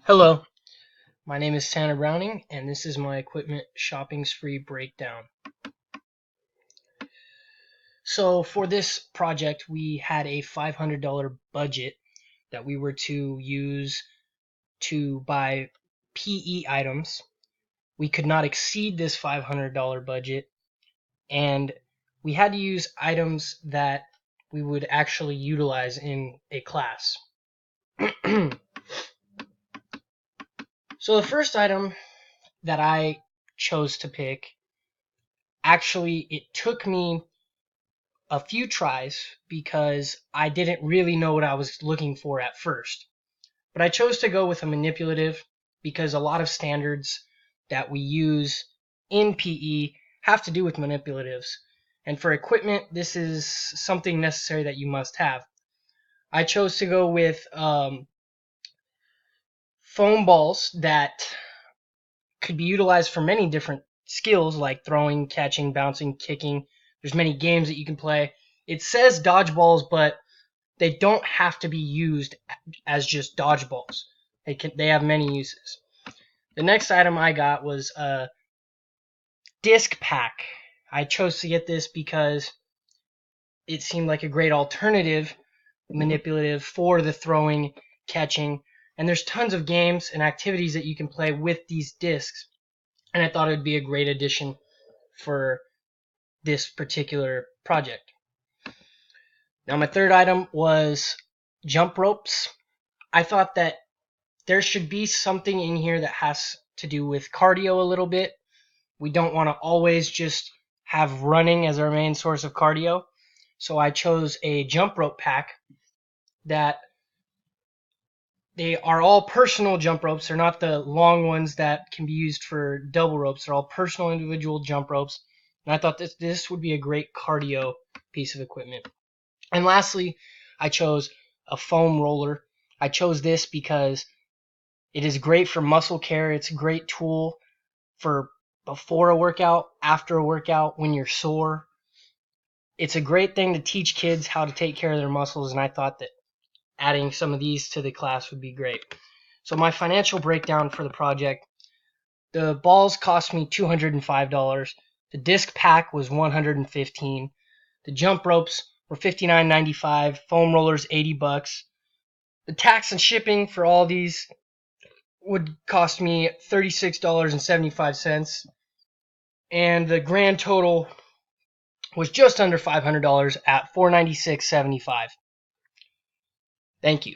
Hello, my name is Tanner Browning, and this is my equipment shopping spree breakdown. So, for this project, we had a $500 budget that we were to use to buy PE items. We could not exceed this $500 budget, and we had to use items that we would actually utilize in a class. So, the first item that I chose to pick, actually, it took me a few tries because I didn't really know what I was looking for at first. But I chose to go with a manipulative because a lot of standards that we use in PE have to do with manipulatives. And for equipment, this is something necessary that you must have. I chose to go with foam balls that could be utilized for many different skills like throwing, catching, bouncing, kicking. There's many games that you can play. It says dodgeballs, but they don't have to be used as just dodgeballs. They have many uses. The next item I got was a disc pack. I chose to get this because it seemed like a great alternative manipulative for the throwing, catching, and there's tons of games and activities that you can play with these discs, and I thought it would be a great addition for this particular project. Now, my third item was jump ropes. I thought that there should be something in here that has to do with cardio a little bit. We don't want to always just have running as our main source of cardio. So I chose a jump rope pack that they are all personal jump ropes. They're not the long ones that can be used for double ropes. They're all personal individual jump ropes. And I thought this would be a great cardio piece of equipment. And lastly, I chose a foam roller. I chose this because it is great for muscle care. It's a great tool for before a workout, after a workout, when you're sore. It's a great thing to teach kids how to take care of their muscles, and I thought that adding some of these to the class would be great. So my financial breakdown for the project, the balls cost me $205. The disc pack was $115. The jump ropes were $59.95. Foam rollers $80. The tax and shipping for all these would cost me $36.75, and the grand total was just under $500 at $496.75. Thank you.